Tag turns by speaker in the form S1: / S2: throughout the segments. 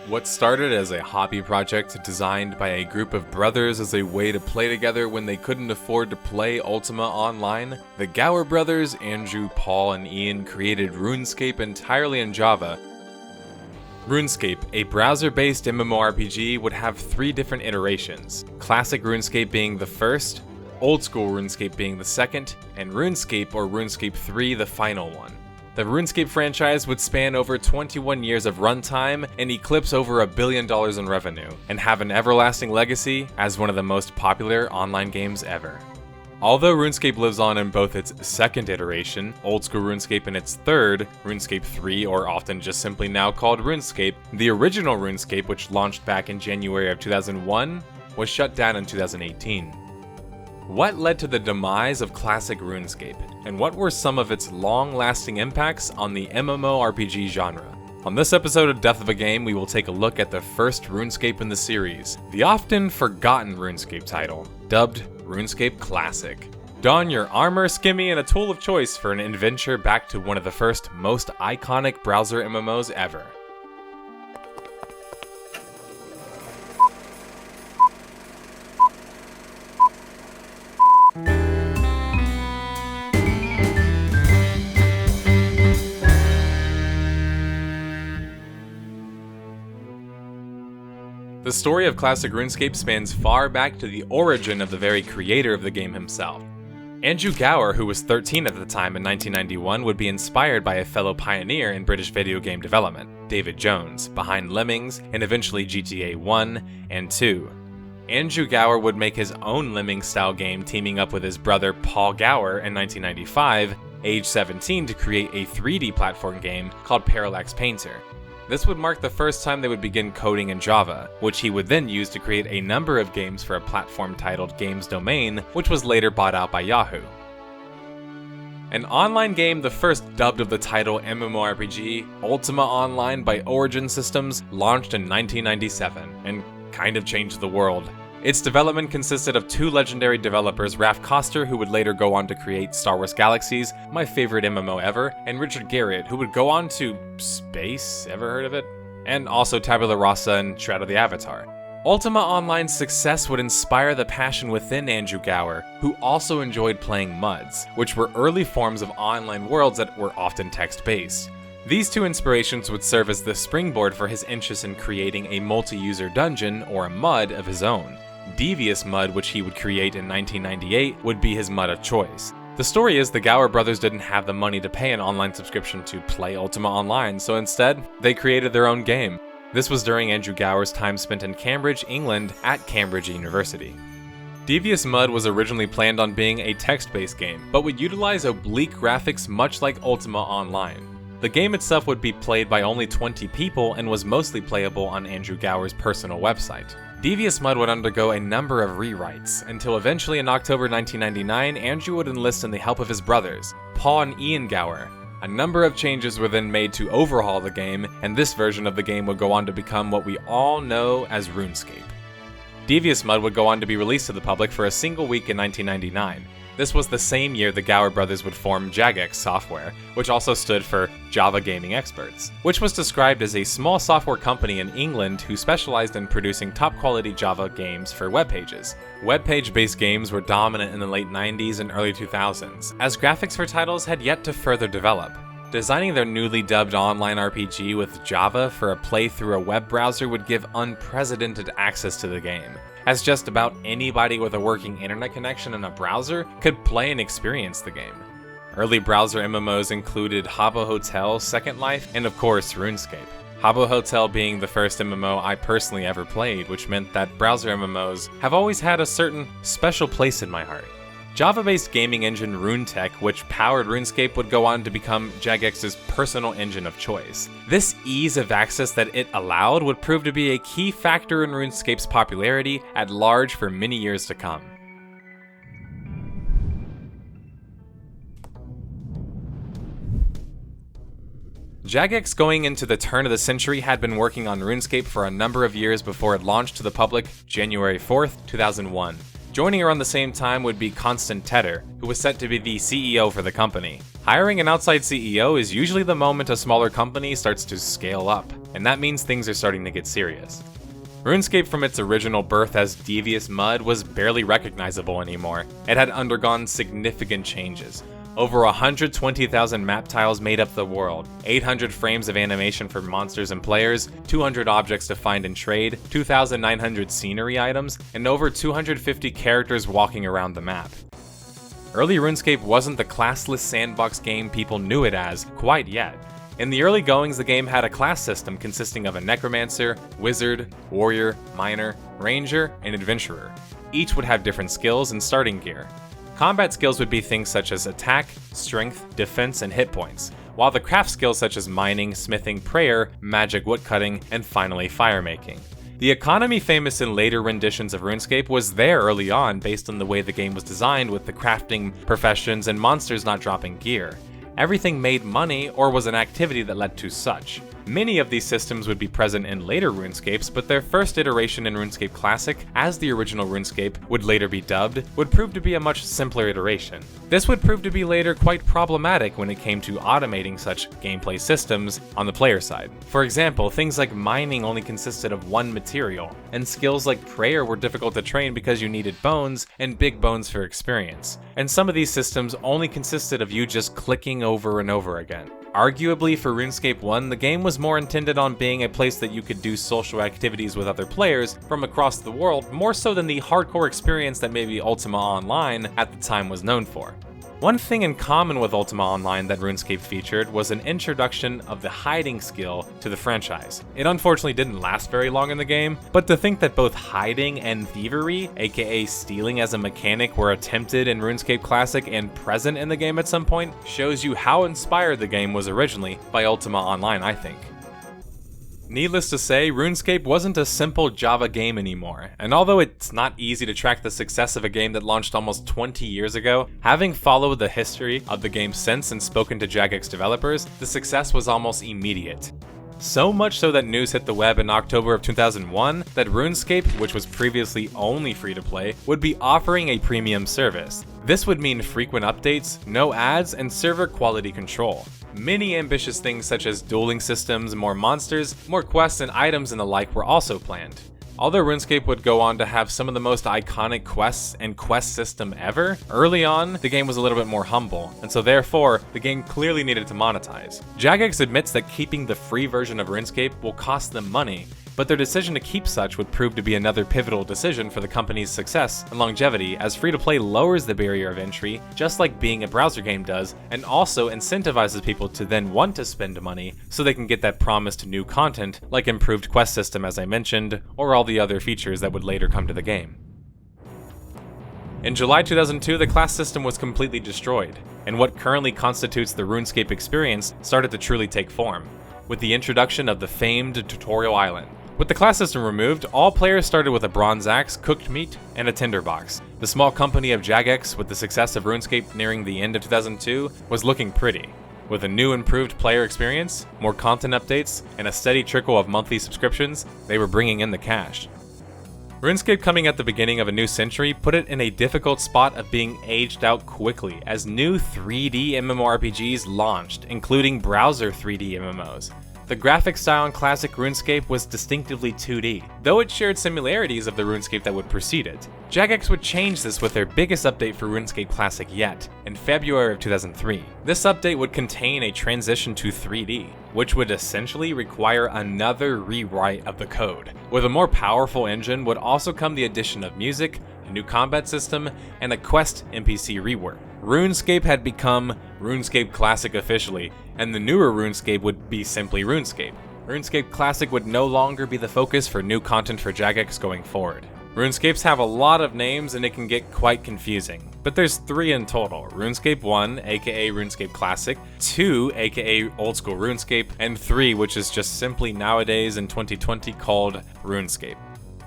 S1: What started as a hobby project designed by a group of brothers as a way to play together when they couldn't afford to play Ultima Online, the Gower brothers, Andrew, Paul, and Ian created RuneScape entirely in Java. RuneScape, a browser-based MMORPG, would have 3 different iterations, classic RuneScape being the first, old school RuneScape being the second, and RuneScape or RuneScape 3 the final one. The RuneScape franchise would span over 21 years of runtime and eclipse over $1 billion in revenue, and have an everlasting legacy as one of the most popular online games ever. Although RuneScape lives on in both its second iteration, old school RuneScape, and its third, RuneScape 3, or often just simply now called RuneScape, the original RuneScape, which launched back in January of 2001, was shut down in 2018. What led to the demise of classic RuneScape, and what were some of its long-lasting impacts on the MMORPG genre? On this episode of Death of a Game, we will take a look at the first RuneScape in the series, the often forgotten RuneScape title, dubbed RuneScape Classic. Don your armor, skimmy, and a tool of choice for an adventure back to one of the first, most iconic browser MMOs ever. The story of classic RuneScape spans far back to the origin of the very creator of the game himself. Andrew Gower, who was 13 at the time in 1991, would be inspired by a fellow pioneer in British video game development, David Jones, behind Lemmings and eventually GTA 1 and 2. Andrew Gower would make his own Lemmings-style game teaming up with his brother Paul Gower in 1995, age 17, to create a 3D platform game called Parallax Painter. This would mark the first time they would begin coding in Java, which he would then use to create a number of games for a platform titled Games Domain, which was later bought out by Yahoo. An online game, the first dubbed of the title MMORPG, Ultima Online by Origin Systems, launched in 1997, and kind of changed the world. Its development consisted of 2 legendary developers, Raph Koster, who would later go on to create Star Wars Galaxies, my favorite MMO ever, and Richard Garriott, who would go on to Space, ever heard of it? And also Tabula Rasa and Shroud of the Avatar. Ultima Online's success would inspire the passion within Andrew Gower, who also enjoyed playing MUDs, which were early forms of online worlds that were often text-based. These 2 inspirations would serve as the springboard for his interest in creating a multi-user dungeon, or a MUD, of his own. Devious MUD, which he would create in 1998, would be his MUD of choice. The story is the Gower brothers didn't have the money to pay an online subscription to play Ultima Online, so instead, they created their own game. This was during Andrew Gower's time spent in Cambridge, England, at Cambridge University. Devious MUD was originally planned on being a text-based game, but would utilize oblique graphics much like Ultima Online. The game itself would be played by only 20 people and was mostly playable on Andrew Gower's personal website. Devious MUD would undergo a number of rewrites, until eventually in October 1999, Andrew would enlist in the help of his brothers, Paul and Ian Gower. A number of changes were then made to overhaul the game, and this version of the game would go on to become what we all know as RuneScape. Devious MUD would go on to be released to the public for a single week in 1999. This was the same year the Gower brothers would form Jagex Software, which also stood for Java Gaming Experts, which was described as a small software company in England who specialized in producing top-quality Java games for web pages. Web page-based games were dominant in the late 90s and early 2000s, as graphics for titles had yet to further develop. Designing their newly dubbed online RPG with Java for a play through a web browser would give unprecedented access to the game, as just about anybody with a working internet connection and a browser could play and experience the game. Early browser MMOs included Habbo Hotel, Second Life, and of course RuneScape. Habbo Hotel being the first MMO I personally ever played, which meant that browser MMOs have always had a certain special place in my heart. Java-based gaming engine RuneTech, which powered RuneScape, would go on to become Jagex's personal engine of choice. This ease of access that it allowed would prove to be a key factor in RuneScape's popularity at large for many years to come. Jagex, going into the turn of the century, had been working on RuneScape for a number of years before it launched to the public January 4th, 2001. Joining around the same time would be Constant Tedder, who was set to be the CEO for the company. Hiring an outside CEO is usually the moment a smaller company starts to scale up, and that means things are starting to get serious. RuneScape from its original birth as devious mud was barely recognizable anymore. It had undergone significant changes. Over 120,000 map tiles made up the world, 800 frames of animation for monsters and players, 200 objects to find and trade, 2,900 scenery items, and over 250 characters walking around the map. Early RuneScape wasn't the classless sandbox game people knew it as quite yet. In the early goings, the game had a class system consisting of a necromancer, wizard, warrior, miner, ranger, and adventurer. Each would have different skills and starting gear. Combat skills would be things such as attack, strength, defense, and hit points, while the craft skills such as mining, smithing, prayer, magic woodcutting, and finally firemaking. The economy famous in later renditions of RuneScape was there early on based on the way the game was designed with the crafting professions and monsters not dropping gear. Everything made money or was an activity that led to such. Many of these systems would be present in later RuneScapes, but their first iteration in RuneScape Classic, as the original RuneScape would later be dubbed, would prove to be a much simpler iteration. This would prove to be later quite problematic when it came to automating such gameplay systems on the player side. For example, things like mining only consisted of one material, and skills like prayer were difficult to train because you needed bones and big bones for experience. And some of these systems only consisted of you just clicking over and over again. Arguably, for RuneScape 1, the game was more intended on being a place that you could do social activities with other players from across the world, more so than the hardcore experience that maybe Ultima Online at the time was known for. One thing in common with Ultima Online that RuneScape featured was an introduction of the hiding skill to the franchise. It unfortunately didn't last very long in the game, but to think that both hiding and thievery, aka stealing as a mechanic, were attempted in RuneScape Classic and present in the game at some point shows you how inspired the game was originally by Ultima Online, I think. Needless to say, RuneScape wasn't a simple Java game anymore, and although it's not easy to track the success of a game that launched almost 20 years ago, having followed the history of the game since and spoken to Jagex developers, the success was almost immediate. So much so that news hit the web in October of 2001 that RuneScape, which was previously only free-to-play, would be offering a premium service. This would mean frequent updates, no ads, and server quality control. Many ambitious things such as dueling systems, more monsters, more quests and items and the like were also planned. Although RuneScape would go on to have some of the most iconic quests and quest system ever, early on, the game was a little bit more humble, and so therefore, the game clearly needed to monetize. Jagex admits that keeping the free version of RuneScape will cost them money, but their decision to keep such would prove to be another pivotal decision for the company's success and longevity, as free-to-play lowers the barrier of entry, just like being a browser game does, and also incentivizes people to then want to spend money so they can get that promised new content, like improved quest system as I mentioned, or all the other features that would later come to the game. In July 2002, the class system was completely destroyed, and what currently constitutes the RuneScape experience started to truly take form, with the introduction of the famed tutorial island. With the class system removed, all players started with a bronze axe, cooked meat, and a tinderbox. The small company of Jagex, with the success of RuneScape nearing the end of 2002, was looking pretty. With a new improved player experience, more content updates, and a steady trickle of monthly subscriptions, they were bringing in the cash. RuneScape coming at the beginning of a new century put it in a difficult spot of being aged out quickly as new 3D MMORPGs launched, including browser 3D MMOs. The graphic style in classic RuneScape was distinctively 2D, though it shared similarities of the RuneScape that would precede it. Jagex would change this with their biggest update for RuneScape Classic yet, in February of 2003. This update would contain a transition to 3D, which would essentially require another rewrite of the code. With a more powerful engine would also come the addition of music, a new combat system, and a quest NPC rework. RuneScape had become RuneScape Classic officially, and the newer RuneScape would be simply RuneScape. RuneScape Classic would no longer be the focus for new content for Jagex going forward. RuneScapes have a lot of names and it can get quite confusing, but there's 3 in total: RuneScape 1, aka RuneScape Classic, 2, aka Old School RuneScape, and 3, which is just simply nowadays in 2020 called RuneScape.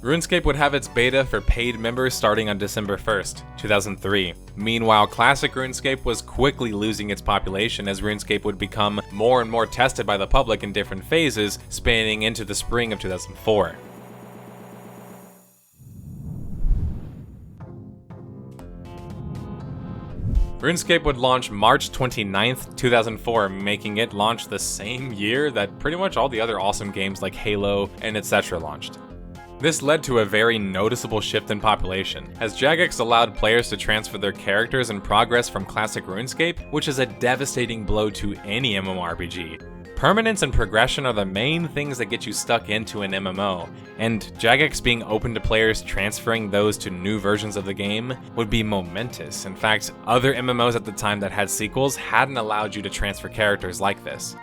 S1: RuneScape would have its beta for paid members starting on December 1st, 2003. Meanwhile, classic RuneScape was quickly losing its population as RuneScape would become more and more tested by the public in different phases, spanning into the spring of 2004. RuneScape would launch March 29th, 2004, making it launch the same year that pretty much all the other awesome games like Halo and etc. launched. This led to a very noticeable shift in population, as Jagex allowed players to transfer their characters and progress from classic RuneScape, which is a devastating blow to any MMORPG. Permanence and progression are the main things that get you stuck into an MMO, and Jagex being open to players transferring those to new versions of the game would be momentous. In fact, other MMOs at the time that had sequels hadn't allowed you to transfer characters like this.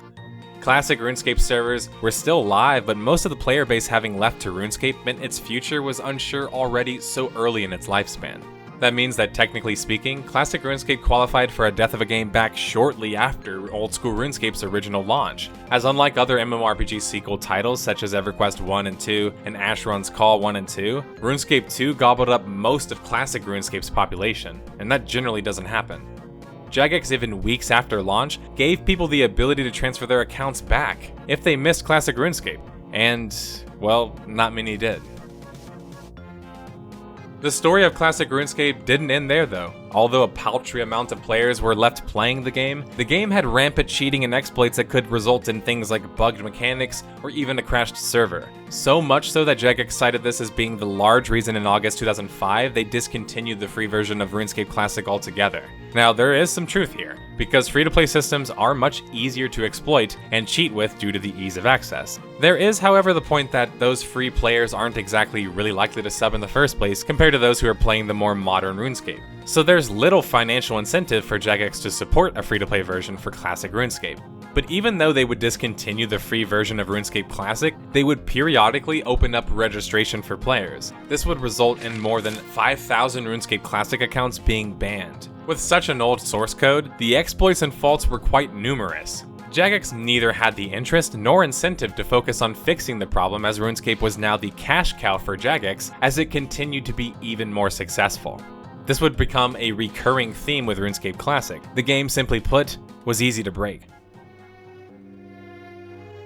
S1: Classic RuneScape servers were still live, but most of the player base having left to RuneScape meant its future was unsure already so early in its lifespan. That means that, technically speaking, classic RuneScape qualified for a death of a game back shortly after old school RuneScape's original launch, as unlike other MMORPG sequel titles such as EverQuest 1 and 2 and Asheron's Call 1 and 2, RuneScape 2 gobbled up most of classic RuneScape's population, and that generally doesn't happen. Jagex, even weeks after launch, gave people the ability to transfer their accounts back if they missed classic RuneScape, and, well, not many did. The story of classic RuneScape didn't end there though. Although a paltry amount of players were left playing the game had rampant cheating and exploits that could result in things like bugged mechanics or even a crashed server. So much so that Jagex cited this as being the large reason in August 2005 they discontinued the free version of RuneScape Classic altogether. Now there is some truth here, because free-to-play systems are much easier to exploit and cheat with due to the ease of access. There is, however, the point that those free players aren't exactly really likely to sub in the first place compared to those who are playing the more modern RuneScape. So there's little financial incentive for Jagex to support a free-to-play version for classic RuneScape. But even though they would discontinue the free version of RuneScape Classic, they would periodically open up registration for players. This would result in more than 5,000 RuneScape Classic accounts being banned. With such an old source code, the exploits and faults were quite numerous. Jagex neither had the interest nor incentive to focus on fixing the problem, as RuneScape was now the cash cow for Jagex as it continued to be even more successful. This would become a recurring theme with RuneScape Classic. The game, simply put, was easy to break.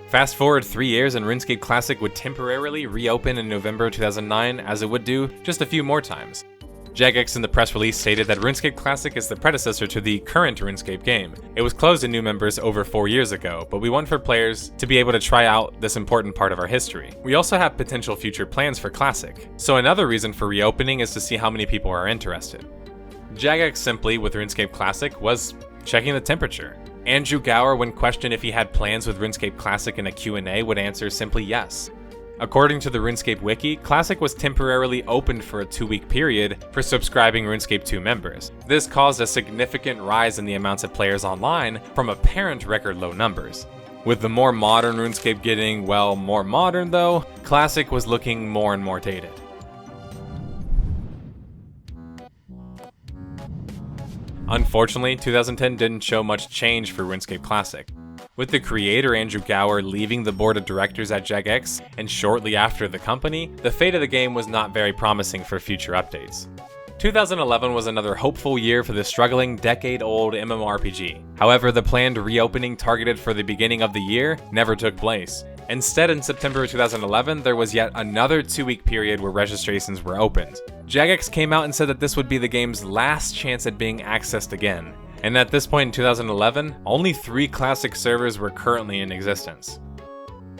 S1: Fast forward 3 years and RuneScape Classic would temporarily reopen in November 2009, as it would do just a few more times. Jagex in the press release stated that RuneScape Classic is the predecessor to the current RuneScape game. It was closed to new members over 4 years ago, but we want for players to be able to try out this important part of our history. We also have potential future plans for Classic, so another reason for reopening is to see how many people are interested. Jagex simply, with RuneScape Classic, was checking the temperature. Andrew Gower, when questioned if he had plans with RuneScape Classic in a Q&A, would answer simply yes. According to the RuneScape wiki, Classic was temporarily opened for a 2-week period for subscribing RuneScape 2 members. This caused a significant rise in the amounts of players online from apparent record low numbers. With the more modern RuneScape getting, well, more modern though, Classic was looking more and more dated. Unfortunately, 2010 didn't show much change for RuneScape Classic. With the creator Andrew Gower leaving the board of directors at Jagex, and shortly after the company, the fate of the game was not very promising for future updates. 2011 was another hopeful year for the struggling decade-old MMORPG. However, the planned reopening targeted for the beginning of the year never took place. Instead, in September 2011, there was yet another 2-week period where registrations were opened. Jagex came out and said that this would be the game's last chance at being accessed again. And at this point in 2011, only 3 classic servers were currently in existence.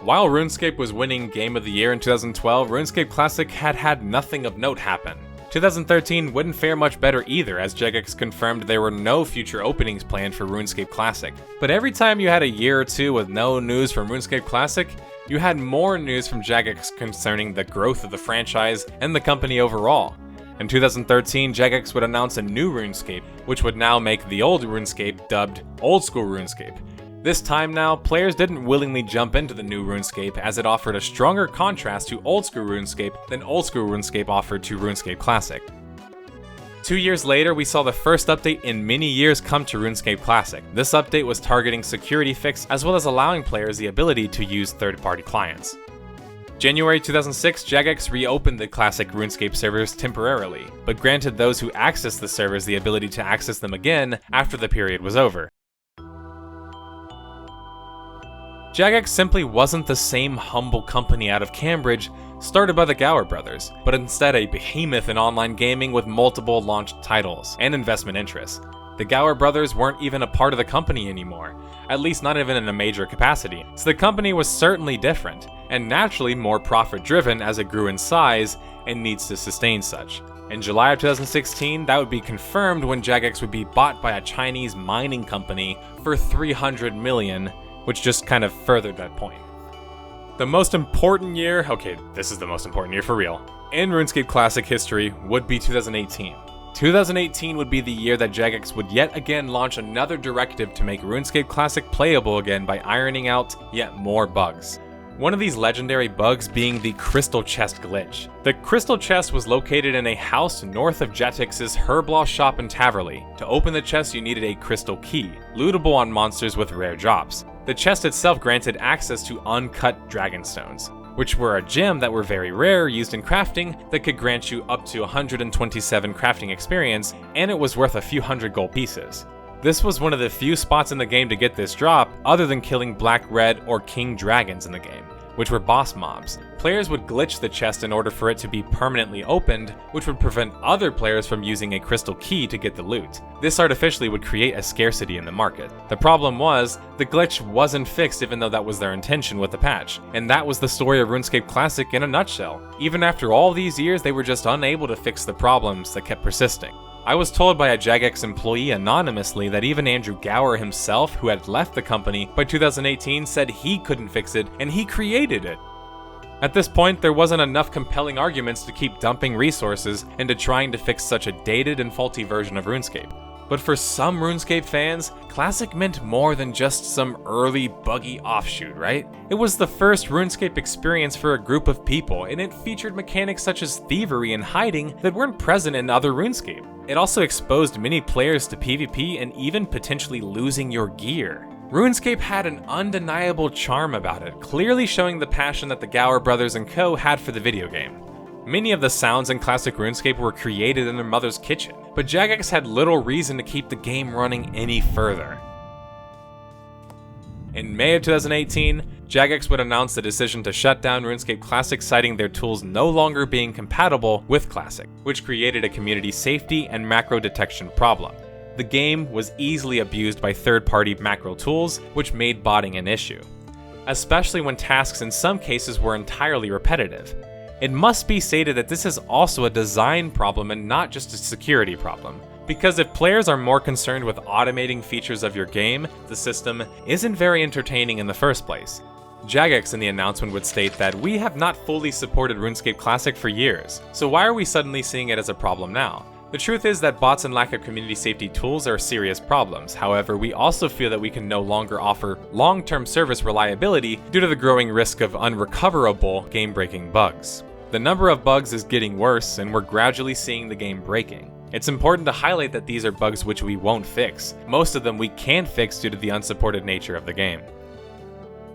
S1: While RuneScape was winning Game of the Year in 2012, RuneScape Classic had nothing of note happen. 2013 wouldn't fare much better either, as Jagex confirmed there were no future openings planned for RuneScape Classic. But every time you had a year or two with no news from RuneScape Classic, you had more news from Jagex concerning the growth of the franchise and the company overall. In 2013, Jagex would announce a new RuneScape, which would now make the old RuneScape dubbed Old School RuneScape. This time now, players didn't willingly jump into the new RuneScape, as it offered a stronger contrast to Old School RuneScape than Old School RuneScape offered to RuneScape Classic. 2 years later, we saw the first update in many years come to RuneScape Classic. This update was targeting security fix, as well as allowing players the ability to use third-party clients. January 2006, Jagex reopened the classic RuneScape servers temporarily, but granted those who accessed the servers the ability to access them again after the period was over. Jagex simply wasn't the same humble company out of Cambridge started by the Gower brothers, but instead a behemoth in online gaming with multiple launched titles and investment interests. The Gower brothers weren't even a part of the company anymore, at least not even in a major capacity, so the company was certainly different, and naturally more profit-driven as it grew in size and needs to sustain such. In July of 2016, that would be confirmed when Jagex would be bought by a Chinese mining company for $300 million, which just kind of furthered that point. The most important year, okay, this is the most important year for real, in RuneScape Classic history would be 2018. 2018 would be the year that Jagex would yet again launch another directive to make RuneScape Classic playable again by ironing out yet more bugs. One of these legendary bugs being the Crystal Chest glitch. The Crystal Chest was located in a house north of Jagex's Herblaw shop in Taverley. To open the chest you needed a crystal key, lootable on monsters with rare drops. The chest itself granted access to uncut dragonstones, which were a gem that were very rare used in crafting that could grant you up to 127 crafting experience, and it was worth a few hundred gold pieces. This was one of the few spots in the game to get this drop, other than killing black, red, or king dragons in the game, which were boss mobs. Players would glitch the chest in order for it to be permanently opened, which would prevent other players from using a crystal key to get the loot. This artificially would create a scarcity in the market. The problem was, the glitch wasn't fixed even though that was their intention with the patch, and that was the story of RuneScape Classic in a nutshell. Even after all these years, they were just unable to fix the problems that kept persisting. I was told by a Jagex employee anonymously that even Andrew Gower himself, who had left the company by 2018, said he couldn't fix it and he created it. At this point, there wasn't enough compelling arguments to keep dumping resources into trying to fix such a dated and faulty version of RuneScape. But for some RuneScape fans, Classic meant more than just some early buggy offshoot, right? It was the first RuneScape experience for a group of people, and it featured mechanics such as thievery and hiding that weren't present in other RuneScape. It also exposed many players to PvP and even potentially losing your gear. RuneScape had an undeniable charm about it, clearly showing the passion that the Gower brothers and co had for the video game. Many of the sounds in classic RuneScape were created in their mother's kitchen, but Jagex had little reason to keep the game running any further. In May of 2018, Jagex would announce the decision to shut down RuneScape Classic, citing their tools no longer being compatible with Classic, which created a community safety and macro detection problem. The game was easily abused by third-party macro tools, which made botting an issue, especially when tasks in some cases were entirely repetitive. It must be stated that this is also a design problem and not just a security problem, because if players are more concerned with automating features of your game, the system isn't very entertaining in the first place. Jagex in the announcement would state that we have not fully supported RuneScape Classic for years, so why are we suddenly seeing it as a problem now? The truth is that bots and lack of community safety tools are serious problems. However, we also feel that we can no longer offer long-term service reliability due to the growing risk of unrecoverable game-breaking bugs. The number of bugs is getting worse, and we're gradually seeing the game breaking. It's important to highlight that these are bugs which we won't fix. Most of them we can't fix due to the unsupported nature of the game.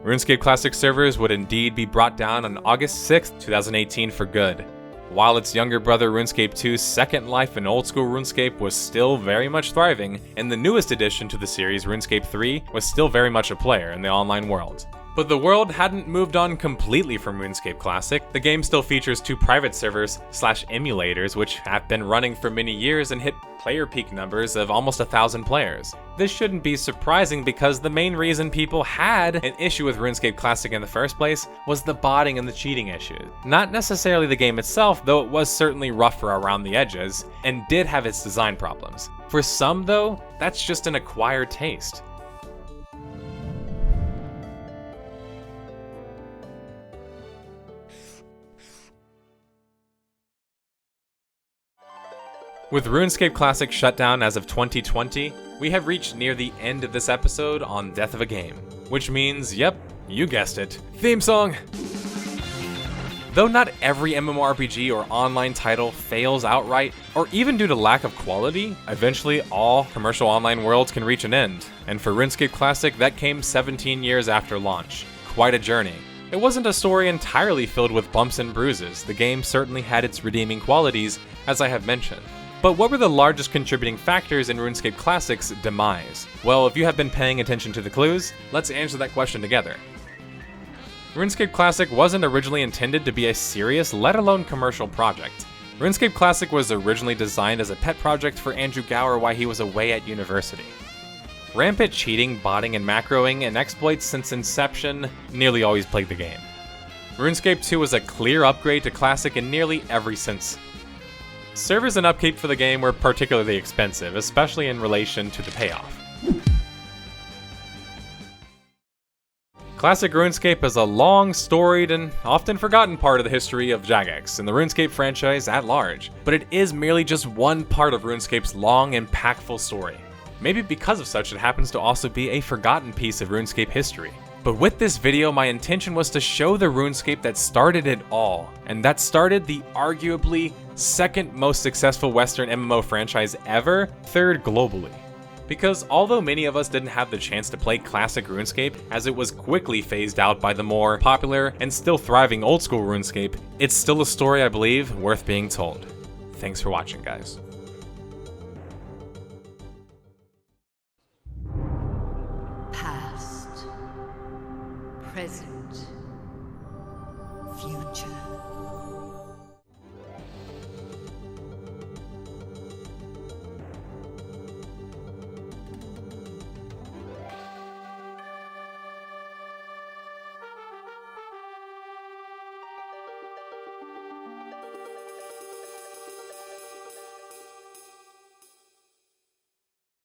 S1: RuneScape Classic servers would indeed be brought down on August 6, 2018 for good. While its younger brother RuneScape 2's Second Life in old school RuneScape was still very much thriving, and the newest addition to the series, RuneScape 3, was still very much a player in the online world. But the world hadn't moved on completely from RuneScape Classic. The game still features 2 private servers / emulators which have been running for many years and hit player peak numbers of almost 1,000 players. This shouldn't be surprising because the main reason people had an issue with RuneScape Classic in the first place was the botting and the cheating issues. Not necessarily the game itself, though it was certainly rougher around the edges and did have its design problems. For some though, that's just an acquired taste. With RuneScape Classic shut down as of 2020, we have reached near the end of this episode on Death of a Game, which means, yep, you guessed it, theme song! Though not every MMORPG or online title fails outright, or even due to lack of quality, eventually all commercial online worlds can reach an end, and for RuneScape Classic that came 17 years after launch. Quite a journey. It wasn't a story entirely filled with bumps and bruises. The game certainly had its redeeming qualities, as I have mentioned. But what were the largest contributing factors in RuneScape Classic's demise? Well, if you have been paying attention to the clues, let's answer that question together. RuneScape Classic wasn't originally intended to be a serious, let alone commercial project. RuneScape Classic was originally designed as a pet project for Andrew Gower while he was away at university. Rampant cheating, botting, and macroing and exploits since inception nearly always plagued the game. RuneScape 2 was a clear upgrade to Classic in nearly every sense. Servers and upkeep for the game were particularly expensive, especially in relation to the payoff. Classic RuneScape is a long, storied, and often forgotten part of the history of Jagex and the RuneScape franchise at large, but it is merely just one part of RuneScape's long, impactful story. Maybe because of such, it happens to also be a forgotten piece of RuneScape history. But with this video, my intention was to show the RuneScape that started it all, and that started the arguably second most successful Western MMO franchise ever, third globally. Because although many of us didn't have the chance to play classic RuneScape, as it was quickly phased out by the more popular and still thriving old school RuneScape, it's still a story I believe worth being told. Thanks for watching, guys.
S2: Past, present, future.